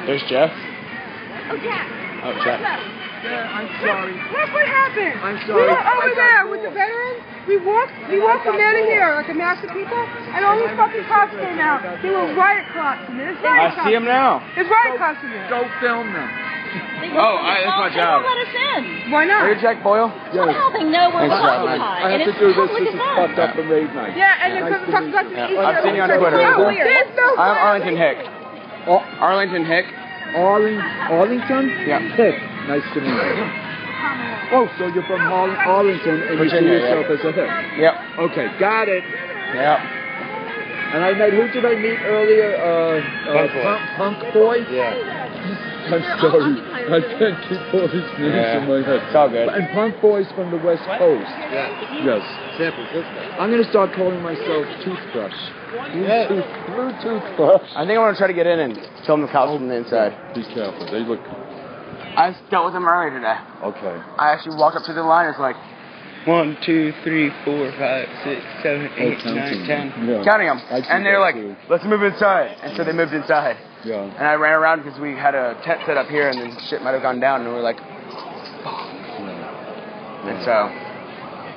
There's Jeff. Oh, Jeff. Oh, Jeff. Yeah, I'm sorry. What happened? I'm sorry. We were over there with the veterans. We walked from there to here, like a mass of people, and all these fucking cops came out. They were riot cops in there. I see him now. There's riot cops in there. Go film them. Oh, that's my job. They won't let us in. Why not? Are you Jack Boyle? Somehow they know we're Thanks, occupied. I have and to it's do this. public This is event. fucked up and raid night. Yeah, and then Nice to talk meet about you. the Yeah, I've seen you on Twitter. I'm Arlington Hick. Arlington Hick. Arlington? Yeah. Hick. Nice to meet you. Oh, so you're from Arlington and you see Virginia, yourself yeah. as a Hick? Yep. Okay, got it. Yep. And I met, who did I meet earlier? Punk Boy? Yeah. I'm sorry. I can't keep all these names in my head. It's all good. And Punk Boy's from the West Coast. Yeah. Yes. San Francisco. I'm going to start calling myself Toothbrush. Blue Toothbrush. I think I want to try to get in and film the cops from the inside. Be careful. They look... I dealt with them earlier today. Okay. I actually walked up to the line. It's like 1, 2, 3, 4, 5, 6, 7, 8, 9, 10. Yeah. Counting them. I see And they're that like, too. let's move inside. And so they moved inside. Yeah. And I ran around because we had a tent set up here and then shit might have gone down. And we were like, and so.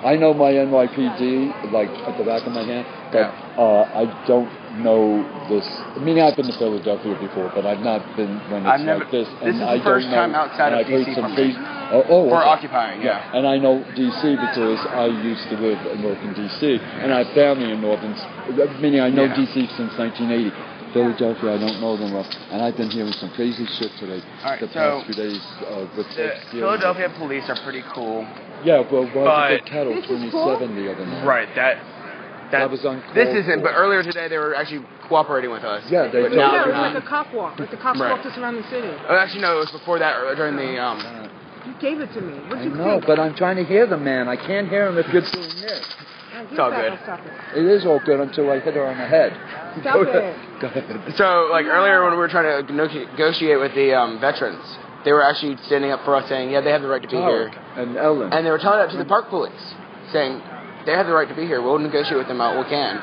I know my NYPD, like, at the back of my hand, but I don't know this. I mean, I've been to Philadelphia before, but I've not been when it's like this. This is the first time outside of D.C. for me. For occupying, yeah. And I know D.C. because I used to live and work in D.C. And I have family in Northern, meaning I know D.C. since 1980. Philadelphia, I don't know them well. And I've been hearing some crazy shit today. All right, the past few days with the Philadelphia police are pretty cool. Yeah, well, the Kettle 27 the other night. Right, that was uncalled This isn't, for. but earlier today they were actually cooperating with us. Yeah, they It was like a cop walk. Like the cops walked us around the city. Oh, actually, no, it was before that, during the, You gave it to me. What I you know, think? but I'm trying to hear the man. I can't hear him if you're doing this. It's all good. It is all good until I hit her on the head. Stop it. Go ahead. So, like, earlier when we were trying to negotiate with the veterans, they were actually standing up for us saying, yeah, they have the right to be here. And Ellen. And they were telling that to the park police, saying, they have the right to be here. We'll negotiate with them out we can.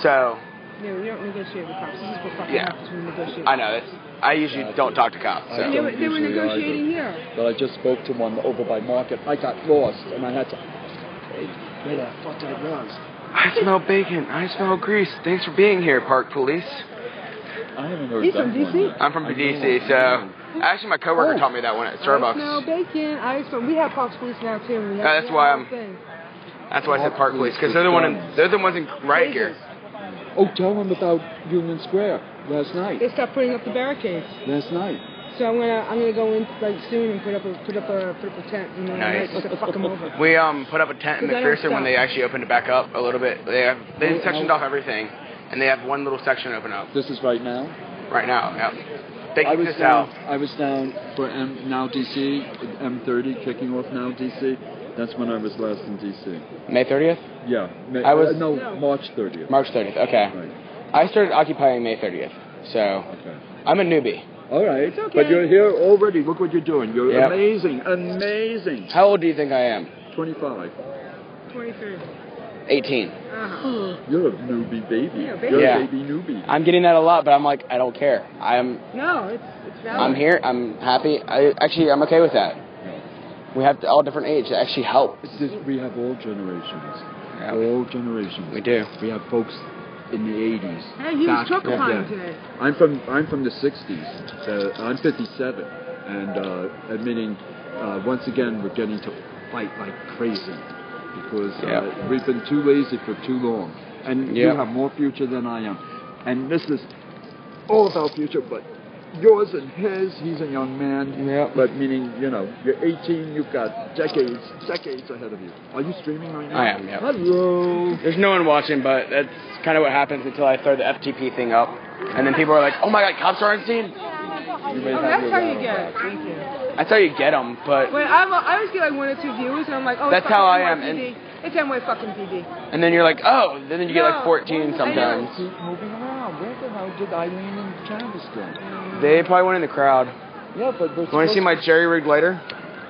So... Yeah, we don't negotiate with cops. This is for fucking cops we negotiate. I know. I usually don't talk to cops. So. They were negotiating here. But I just spoke to one over by Market. I got lost, and I had to... Hey, where the fuck did it was? I smell bacon. I smell grease. Thanks for being here, park police. I haven't heard He's that from D.C.? I'm from D.C., so... Actually, my coworker taught me that one at Starbucks. I smell bacon. We have park police now, too. That's why I said park police, because they're the ones in riot gear. Oh, tell them about Union Square last night. They stopped putting up the barricades. Last night. So I'm gonna go in like soon and put up a tent. You know, Nice. just to fuck them over. We put up a tent in McPherson when they actually opened it back up a little bit. They sectioned off everything, and they have one little section open up. This is right now. Right now, yeah. They kicked this out. I was down for Now DC, M30 kicking off Now DC. That's when I was last in DC. May 30th? Yeah. March 30th. March 30th. Okay. Right. I started occupying May 30th, so I'm a newbie. All right, It's okay. But you're here already. Look what you're doing. You're amazing. How old do you think I am? 25. 23. 18. You're a newbie baby. Yeah, baby. You're Yeah. a baby newbie. I'm getting that a lot, but I'm like, I don't care. No, it's valid. I'm here. I'm happy. I'm okay with that. We have all different ages that actually help. We have all generations. Yeah. All generations. We do. We have folks in the 80s. Hey, he was chocolate today. I'm from the 60s. I'm 57, and admitting once again we're getting to fight like crazy because we've been too lazy for too long, and you have more future than I am, and this is all about future, but yours and his. He's a young man, but meaning you're 18. You've got decades ahead of you. Are you streaming right now? I am. Yeah. Hello. There's no one watching, but that's kind of what happens until I throw the FTP thing up, and then people are like, "Oh my God, cops are on scene." That's how you get it. Thank you. That's how you get them, but. Wait, I always get like 1 or 2 viewers, and I'm like, oh, that's it's how I am. It's NY fucking PD. And then you're like, oh, then you get like 14 sometimes. Keep moving around. Where the hell did Eileen and Travis go? They probably went in the crowd. Yeah, but want to see my jerry-rigged lighter?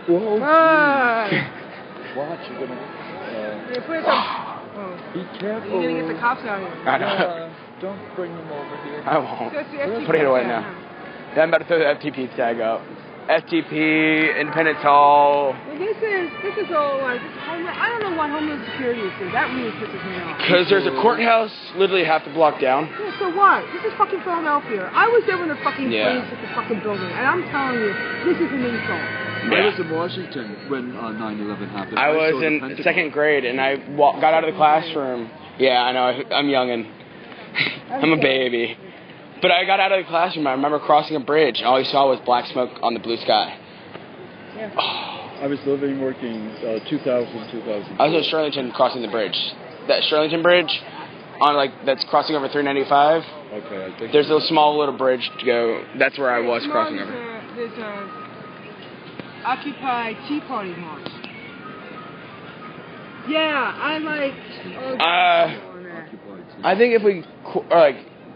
Whoa, watch. You're gonna. They put it on. Be careful. You're gonna get the cops out here. I know. Don't bring them over here. I won't. That's the FTP Put it away tag. now. Yeah, I'm about to throw the FTP tag up. FTP, Independence Hall. Well, this is all like homeland. I don't know what Homeland Security is. That really pisses me off. Because there's a courthouse literally half the block down. Yeah, so what? This is fucking Philadelphia. I was there when the fucking planes hit the fucking building, and I'm telling you, this is an insult. I was in Washington when 9/11 happened. I was in second grade, and I got out of the classroom. Yeah, I know. I'm young and I'm a baby. But I got out of the classroom. I remember crossing a bridge, and all you saw was black smoke on the blue sky. Yeah. I was living, working 2000. I was in Shirlington crossing the bridge. That Shirlington Bridge, that's crossing over 395. Okay, I think there's a small little bridge to go. That's where I was crossing over. There's a Occupy Tea Party march. Yeah, I like. I think if we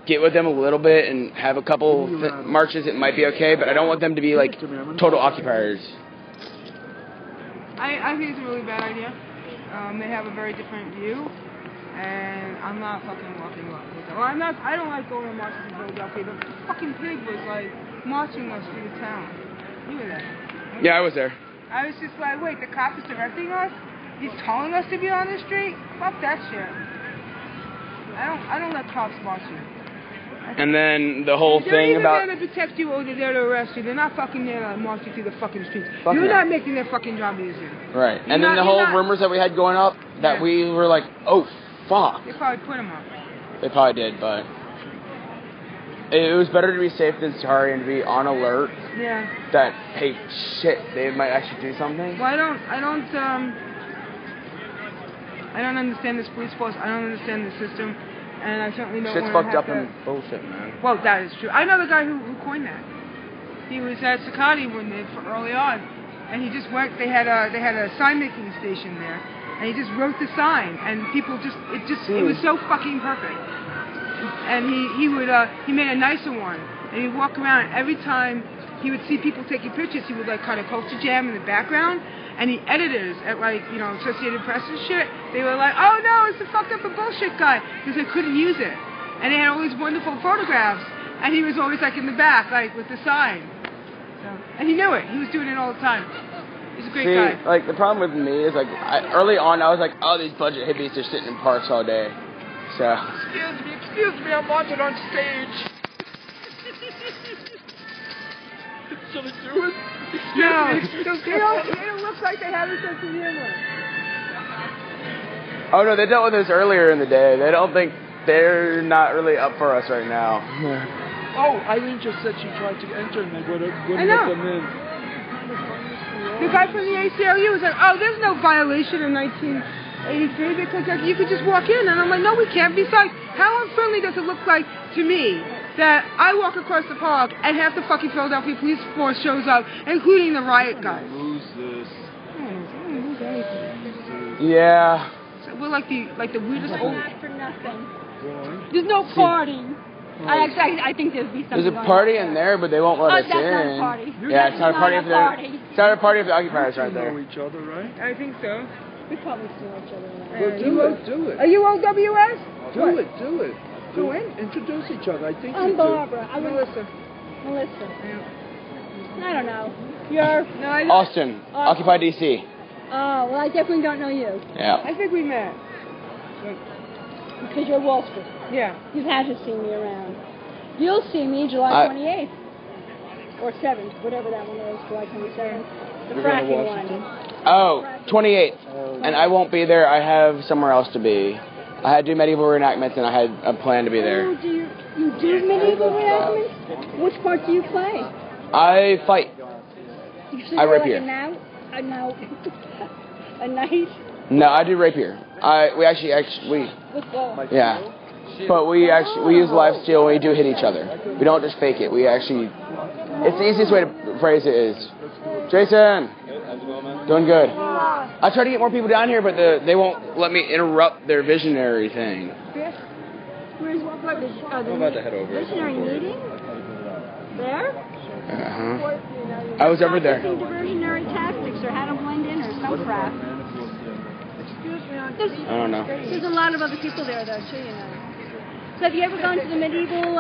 get with them a little bit and have a couple marches, it might be okay. But I don't want them to be like total occupiers. I think it's a really bad idea. They have a very different view, and I'm not fucking walking with them. Well, I don't like going to marches in Philadelphia. The fucking pig was like marching us through the town. You were there. Yeah, I was there. I was just like, wait, the cop is directing us? He's telling us to be on the street? Fuck that shit. I don't let cops march you. And then the whole thing about... They're either there to protect you or they're there to arrest you. They're not fucking there to march you through the fucking streets. You're not making their fucking job easier. Right. And then the whole rumors that we had going up, that we were like, oh, fuck. They probably put them up. They probably did, but... It was better to be safe than sorry and to be on alert. Yeah. That, hey, shit, they might actually do something. Well, I don't understand this police force. I don't understand the system. And I certainly don't Shit's want to fucked up and bullshit, man. Well, that is true. I know the guy who coined that. He was at Sakati early on, and he just went. They had a sign making station there, and he just wrote the sign, and people it was so fucking perfect. And he made a nicer one, and he'd walk around. And every time he would see people taking pictures, he would like kind of culture jam in the background. And the editors at Associated Press and shit, they were like, oh no, it's the fucked up and bullshit guy, because they couldn't use it. And they had all these wonderful photographs, and he was always like in the back, like with the sign. So, and he knew it. He was doing it all the time. He's a great guy. Like the problem with me is early on I was like, oh, these budget hippies are sitting in parks all day. So. Excuse me, I'm watching on stage. Should I do it? No, they don't look like they have a sense of humor. Oh no, they dealt with this earlier in the day. They're not really up for us right now. Oh, Eileen just said she tried to enter and they wouldn't let them in. The guy from the ACLU was like, oh, there's no violation in 1983 because you could just walk in. And I'm like, no, we can't. Besides, how unfriendly does it look like to me that I walk across the park and half the fucking Philadelphia police force shows up, including the riot guys? Lose this. Yeah. So we're like the weirdest old... Not for nothing. Why? There's no party. I think there'd be something. There's a party in there, but they won't let us in. That's not a party. Yeah, it's not a party if it's not a party if the occupiers aren't there. Know each other, right? I think so. We probably see each other. Well, do it. Are you OWS? Do it. Go in. Introduce each other. I think I'm you Barbara. I'm Melissa. Melissa. Yeah. I don't know. You're... No, I don't. Austin, Occupy DC. Oh, well, I definitely don't know you. Yeah. I think we met. Because you're Wall Street. Yeah. You had to see me around. You'll see me July 28th. Or 7th, whatever that one is, July 27th. The fracking one. Oh, 28th. And I won't be there. I have somewhere else to be. I had to do medieval reenactments, and I had a plan to be there. Oh, you do medieval reenactments? Which part do you play? I fight. I rapier. A knight? No, I do rapier. We actually. Yeah. But we use live steel and we do hit each other. We don't just fake it. We actually... It's the easiest way to phrase it is... Jason! Doing good. I try to get more people down here, but they won't let me interrupt their visionary thing. Where's what part? I'm about to head over. Visionary meeting? There? Uh-huh. I was over there. Diversionary tactics or how to blend in or some crap. I don't know. There's a lot of other people there, though, too, you know. So have you ever gone to the medieval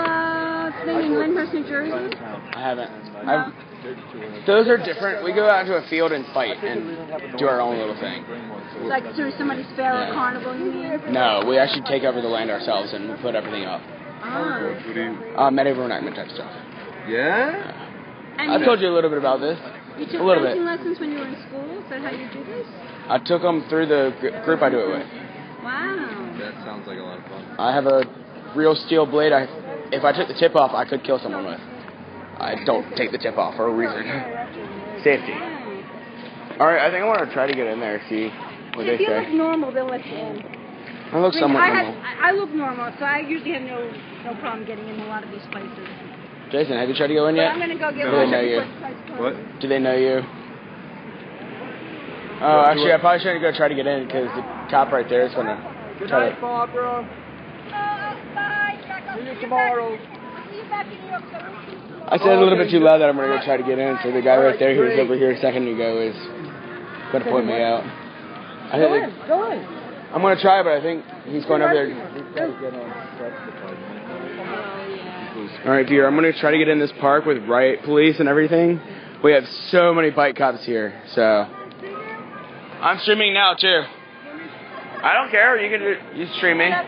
thing in Lyndhurst, New Jersey? I haven't. Those are different. We go out into a field and fight and do our own little thing. Like through somebody's fair or carnival, you mean? No, we actually take over the land ourselves and we put everything up. Medieval reenactment type stuff. Yeah? I told you a little bit about this. You took a little fencing bit. lessons when you were in school? Is that how you do this? I took them through the group I do it with. Wow. That sounds like a lot of fun. I have a real steel blade. If I took the tip off, I could kill someone with. I don't take the tip off for a reason. Safety. Alright, I think I want to try to get in there, see what they say. If you look normal, they'll let you in. I look somewhat normal. I look normal, so I usually have no problem getting in a lot of these places. Jason, have you tried to go in yet? But I'm going to go get Do they know you? What? Do they know you? Oh, actually, I probably shouldn't go try to get in because the cop right there is going to try to... Barbara. Bye. See you tomorrow. See you back in New York. I said a little bit too loud that I'm going to go try to get in, so the guy right there who was over here a second ago is going to point me out. Go in. I'm going to try, but I think he's going over there. Alright, dear, I'm going to try to get in this park with riot police and everything. We have so many bike cops here, so... I'm streaming now, too. I don't care, you stream me. Try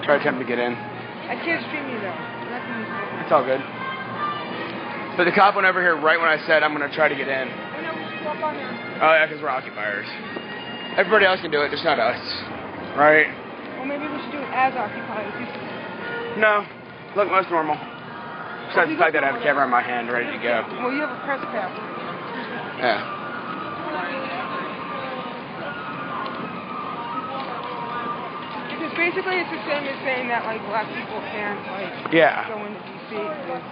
to Attempt to get in. I can't stream you though. It's all good. But the cop went over here right when I said I'm going to try to get in. Oh, yeah, because we're occupiers. Everybody else can do it, just not us. Right? Well, maybe we should do it as occupiers. No. Look most normal. Besides the fact that I have a camera in my hand ready to go. Well, you have a press pass. Yeah. Because basically it's the same as saying that, like, black people can't, like, go into D.C. because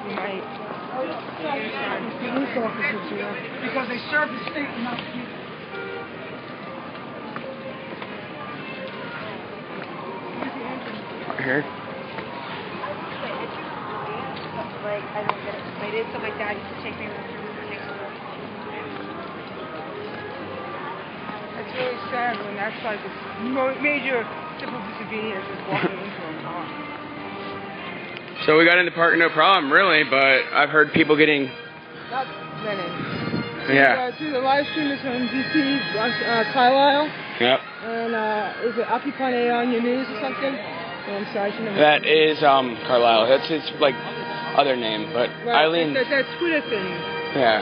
you might... Police officers here. Because they serve the state and not the people. Right here. Like, I don't get excited, so my dad used to take me around. It's really sad when that's like a major civil disobedience is walking into a car. So we got in the park, no problem, really, but I've heard people getting... Not many. Yeah. See, the live stream is from D.C., Carlisle. Yep. And is it Occupy on your news or something? Oh, I'm sorry, I shouldn't have... That is Carlisle. That's his, like, other name, but right, Eileen... That Twitter thing. Yeah.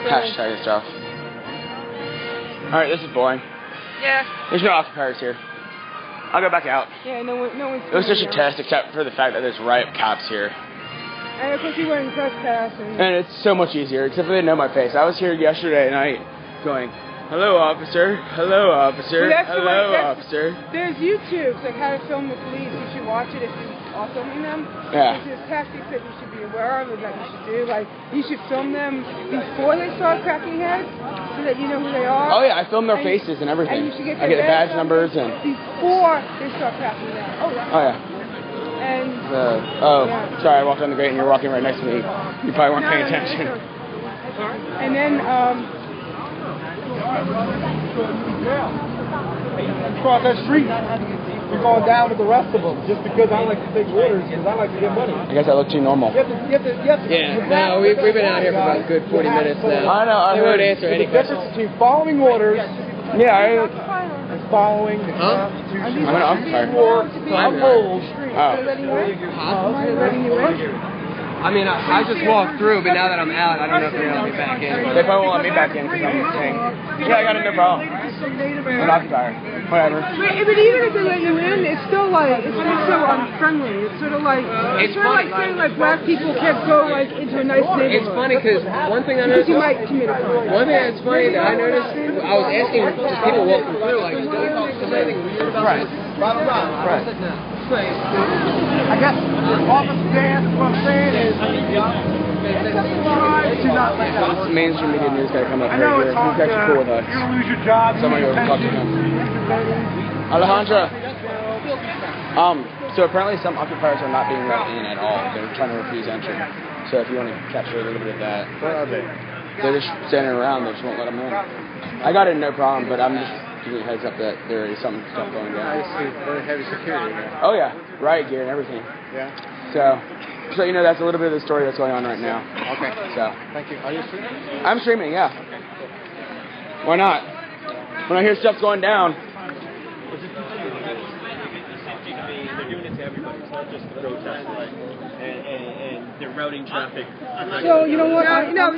So, hashtag and stuff. Alright, this is boring. Yeah. There's no occupiers here. I'll go back out. Yeah, no one's... It was just a test, except for the fact that there's riot cops here. And of course you wearing trespass and it's so much easier, except for they know my face. I was here yesterday night going, hello, officer. Hello, officer. Hello, officer. There's YouTube, like how to film the police. You should watch it if you are filming them. Yeah. There's tactics that you should be aware of and that you should do. Like, you should film them before they start cracking heads so that you know who they are. Oh, yeah, I film their faces and everything. And you should get I get the badge numbers and... before they start cracking heads. Oh, yeah. And... sorry, I walked on the grate and you're walking right next to me. You probably weren't paying attention. And then, across that street, we're going down to the rest of them just because I like to take orders because I like to get money. I guess I look too normal. You have to, no, we've been out here for about a good 40 minutes now. I know, They won't answer any the difference between following orders and following the Constitution. I'm an occupier. Uphold. I mean, I just walked through, but now that I'm out, I don't know if they're going to let me back in. They probably won't let me back in because I'm saying, yeah, I got it, no problem. I'm an occupier. Whatever. But even if they let you in, it's still like, it's so unfriendly. It's sort of like, It's funny. Like saying like black people can't go like into a nice neighborhood. It's funny because one thing I noticed, You might commit a crime. one thing that's funny that I noticed, I was asking just people walking through, like, do they talk to anything weird about this? Right. I guess officer Dan, what I'm saying is, The mainstream media news guy coming up I right know here. it's He's hard, actually cool with us. you're going to lose your job. Somebody will talk to him. Alejandra. So apparently some occupiers are not being let in at all. They're trying to refuse entry. So if you want to capture a little bit of that. Where are they? they're just standing around. They just won't let them in. I got in no problem, but I'm just giving a heads up that there is some stuff going down. I see very heavy security there. Oh yeah, riot gear and everything. Yeah. So you know, that's a little bit of the story that's going on right now. Okay. So. Thank you. Are you streaming? I'm streaming, yeah. Why not? When I hear stuff's going down. They're doing it to everybody. It's not just the protesters. And they're routing traffic. So you know what?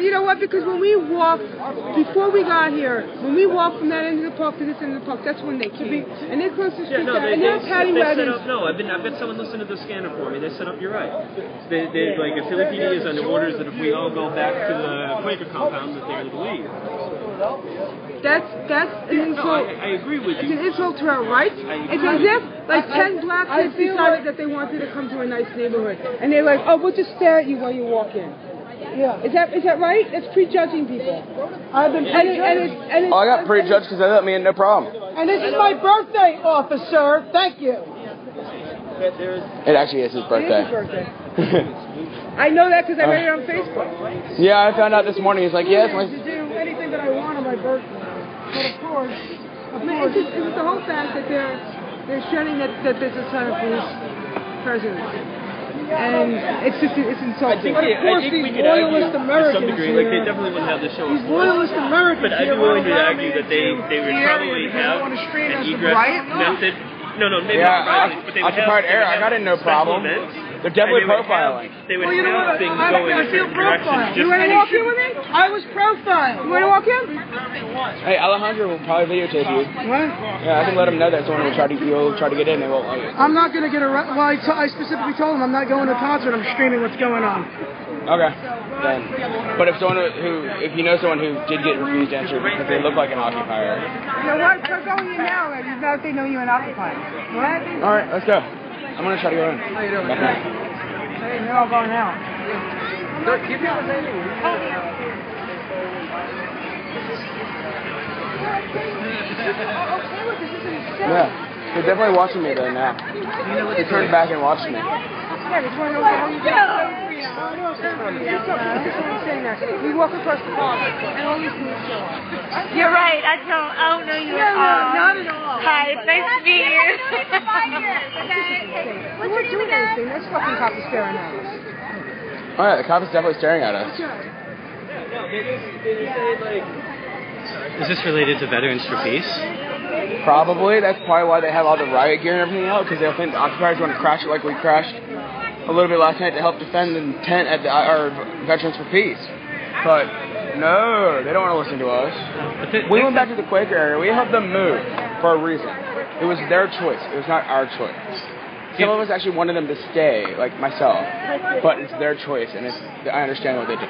You know what? Because when we walked before we got here, when we walked from that end of the park to this end of the park, that's when they came. And they closed the street down. And they're paddy wagons. I've got someone listening to the scanner for me. They set up. You're right. They like the Philly PD is under orders that if we all go back to the Quaker compound, that they're going to leave. That's an insult. I agree with you. It's an insult to our rights. It's as if like 10 black kids decided that they wanted to come to a nice neighborhood, and they're like, "Oh, we'll just stare at you while you walk in." Yeah. Is that right? That's prejudging people. I've been prejudged. I got prejudged because they let me in, no problem. And this is my birthday, officer. Thank you. It actually is his birthday. It is his birthday. I know that because I read it on Facebook. Yeah, I found out this morning. He's like, "Yeah, it's my." To do anything that I want on my birthday. But of course, It's just the whole fact that they're showing that there's a son of police presence. And it's insulting. I think we could argue to some degree, like they definitely wouldn't have the show. These loyalist Americans. But I'd be willing to argue that they would probably have an egress method. No, maybe not violence, but they would occupied area. I got in no problem. They're definitely profiling. They would have things go in a certain direction. You want to walk in with me? I was profiled. You want to walk in? Hey, Alejandro will probably videotape you. What? Yeah, I can let him know that someone will try to get in. They won't let you. I'm not going to get arrested. Well, I specifically told him I'm not going to the concert. I'm streaming what's going on. Okay. Then. But if you know someone who did get refused entry because they look like an occupier. You know what? They're going in now already. Now if they know you're an occupier. What? All right, let's go. I'm going to try to go in. How you doing? Hey, they're all going out. Keep your name. Yeah, they're definitely watching me there now. They turned back and watched me. We walk across the park and all these police show up. You're right. I don't know you at all. Not at all. Hi, it's nice to meet you. What's your name again? There's fucking cops staring at us. Oh yeah, the cop is definitely staring at us. Is this related to Veterans for Peace? Probably. That's probably why they have all the riot gear and everything out, because they'll think the occupiers want to crash it like we crashed a little bit last night to help defend the tent at our Veterans for Peace. But no, they don't want to listen to us. We went back to the Quaker area. We helped them move for a reason. It was their choice. It was not our choice. Some of us actually wanted them to stay, like myself, but it's their choice, and I understand what they did.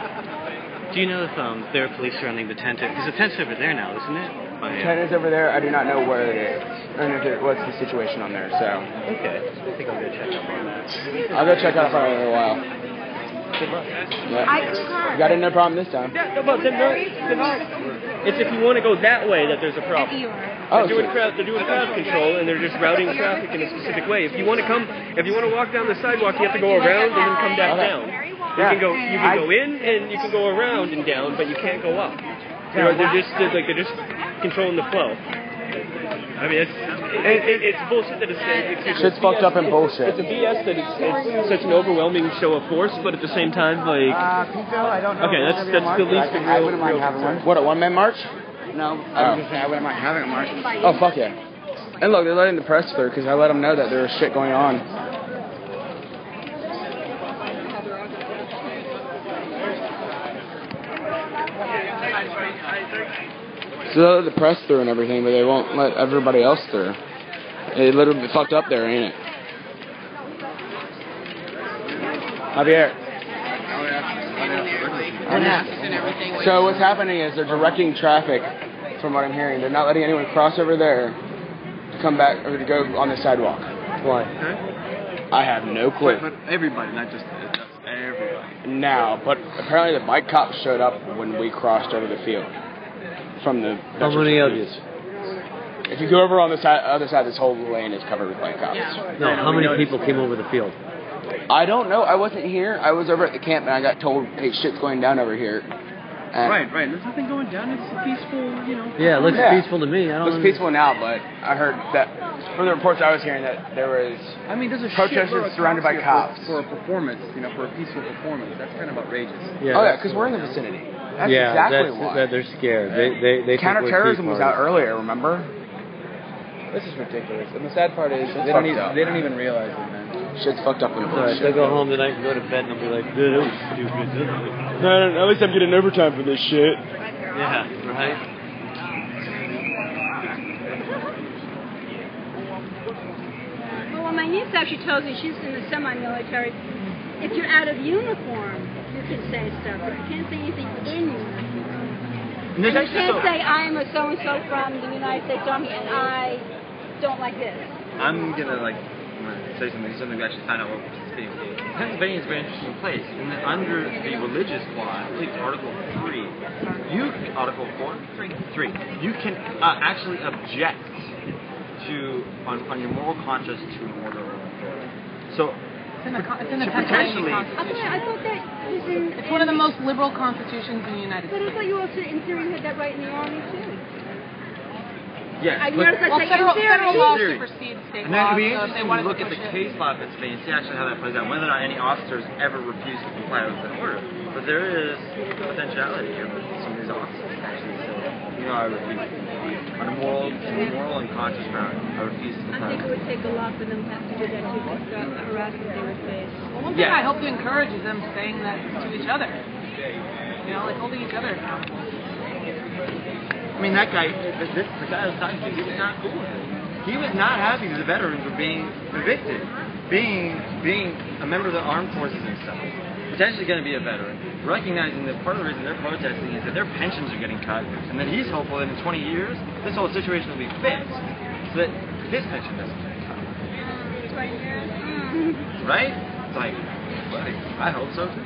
Do you know if there are police surrounding the tent? Because the tent's over there now, isn't it? The tent is over there. I do not know where it is, and what's the situation on there. So. Okay. I think I'll go check up on that. I'll go check out for a while. Good luck. Yeah. Got no problem this time. It's if you want to go that way that there's a problem. They're doing crowd control and they're just routing traffic in a specific way. If you want to walk down the sidewalk, you have to go around and then come back down. You can go in and you can go around and down, but you can't go up. They're just controlling the flow. I mean, it's bullshit that it's shit's fucked up and bullshit. It's a BS that it's such an overwhelming show of force, but at the same time, like, okay, that's the least of real. What, a one-man march? No, I was just saying I wouldn't mind having a march. Oh, fuck yeah. And look, they're letting the press through because I let them know that there was shit going on. So they let the press through and everything, but they won't let everybody else through. It literally fucked up there, ain't it? Javier. So what's happening is they're directing traffic, from what I'm hearing. They're not letting anyone cross over there to come back or to go on the sidewalk. Why? I have no clue. But everybody, not just everybody. Now, but apparently the bike cops showed up when we crossed over the field. From the how many others? If you go over on the other side, this whole lane is covered with bike cops. No, how many people came over the field? I don't know. I wasn't here. I was over at the camp and I got told, hey, shit's going down over here. Right. There's nothing going down. It's a peaceful, you know. Yeah, it looks peaceful to me. It looks peaceful now, but I heard that from the reports I was hearing that there was there's a protesters surrounded by cops for a performance, you know, for a peaceful performance. That's kind of outrageous. Yeah, because we're in the vicinity. That's exactly why. They're scared. They Counterterrorism was out earlier. Remember? This is ridiculous. And the sad part is they don't even realize it, man. Shit's fucked up in the Right, they'll go home tonight and go to bed and they'll be like, dude, that was stupid. No, at least I'm getting overtime for this shit. Yeah, right? Well, my niece actually tells me she's in the semi-military. If you're out of uniform, you can say stuff, but you can't say anything in uniform. And you can't say, I'm a so-and-so from the United States Army and I don't like this. I'm going to say something we actually found out what participating with. Pennsylvania is a very interesting place. And under the religious law, I believe it's Article 3, Article 3, you can actually object to, on your moral conscience to an order of authority. So, it's in the Pennsylvania Constitution. I thought that was in... It's one of the most liberal constitutions in the United States. But I thought you also, in theory, had that right in the Army, too. Yes, federal law supersedes state and law. And then it'd be interesting to look at the case law of Pennsylvania and see actually how that plays out, whether or not any officers ever refuse to comply with an order. But there is potentiality here with some of these officers actually say, you know, I refuse to comply. On a moral and conscious ground, I refuse to comply. I think it would take a lot for them to have to do that too, because the harassment they would face. Well, one thing I hope to encourage is them saying that to each other. You know, like holding each other accountable. I mean, that guy, the guy I was talking to, he was not cool with it. He was not happy with the veterans for being evicted, being a member of the armed forces and stuff, potentially going to be a veteran, recognizing that part of the reason they're protesting is that their pensions are getting cut, and that he's hopeful that in 20 years, this whole situation will be fixed, so that his pension doesn't get cut. 20 years? Right? It's like, I hope so too.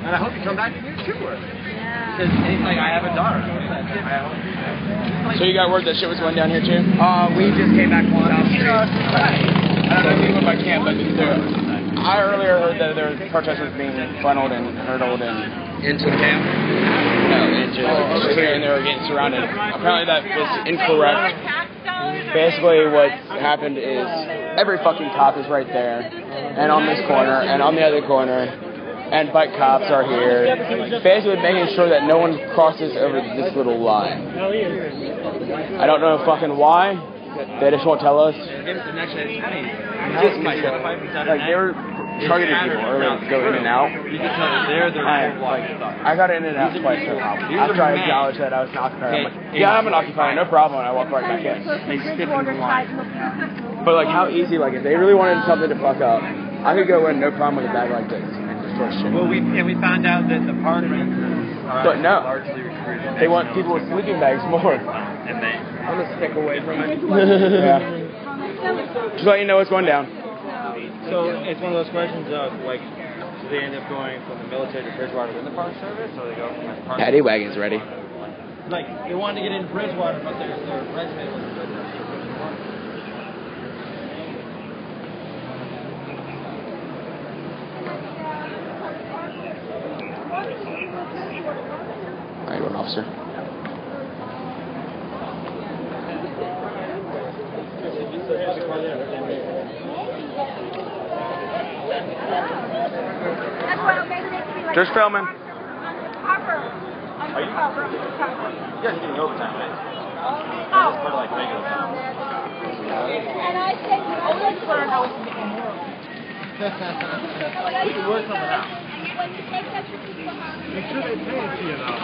And I hope you come back here to work. Because he's like, I have a daughter. So you got word that shit was going down here too? We just came back from South Street. I don't know if you went by camp, but I earlier heard that there were protesters being funneled and hurdled and Into the camp? No, into here, and they were getting surrounded. Apparently that was incorrect. Basically what happened is every fucking cop is right there, and on this corner, and on the other corner, and bike cops are here, basically making sure that no one crosses over this little line. I don't know fucking why. They just won't tell us. Like they were targeting people earlier to go in and out. I got in and out twice after I acknowledged that I was an occupier. I'm like, yeah, I'm an occupier, no problem. And I walk right back in. They stick in the line. But like, how easy? Like, if they really wanted something to fuck up, I could go in no problem with a bag like this. Well, we found out that the park rangers but no, largely recruited. They want people with sleeping bags more. And I'm going to stick away from it. Yeah. Just let you know what's going down. So it's one of those questions of, like, do they end up going from the military to Bridgewater in the Park Service, or they go from the Park Paddy wagon's ready. Like, they wanted to get in Bridgewater, but their resume wasn't good enough. All right, one officer. Just filming. Are you? You guys are getting overtime, right? Oh. For like regular time. And I said, I just want to know if you get more. We can work something out. Make sure they pay it to you, though.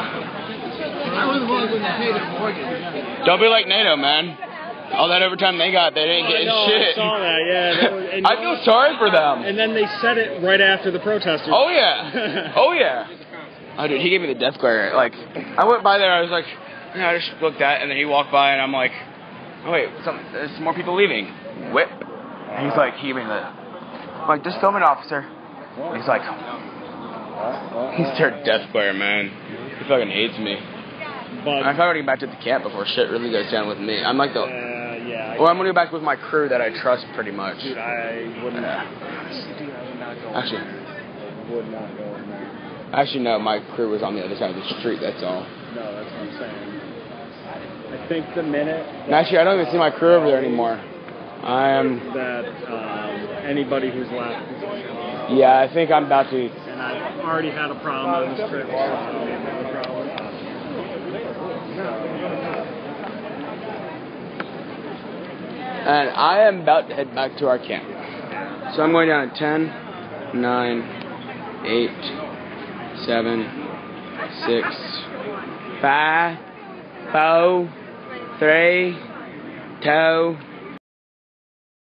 I was the one who paid their mortgage. Don't be like NATO, man. All that overtime they got, they didn't get shit. I saw that, yeah. I feel sorry for them. And then they said it right after the protesters. Oh, yeah. Oh, yeah. Oh, dude, he gave me the death glare. Like, I went by there, I was like, you know, I just looked at, and then he walked by, and I'm like, oh, wait, there's some more people leaving. Whip. And he's like, he gave me the, I'm like, just film it, officer. And he's like, he's their death glare, man. He fucking hates me. But I'm probably going back to the camp before shit really goes down with me. I'm like the... Well, I'm going to go back with my crew that I trust pretty much. Dude, I wouldn't... Actually... would not go in there. Actually, no, my crew was on the other side of the street, that's all. No, that's what I'm saying. I think the minute... And actually, I don't even see my crew over there anymore. I am... That anybody who's left... Yeah, I think I'm about to... And I've already had a problem on this trip, so another problem. And I am about to head back to our camp. So I'm going down at 10, 9, 8, 7, 6, 5, 4, 3, 2,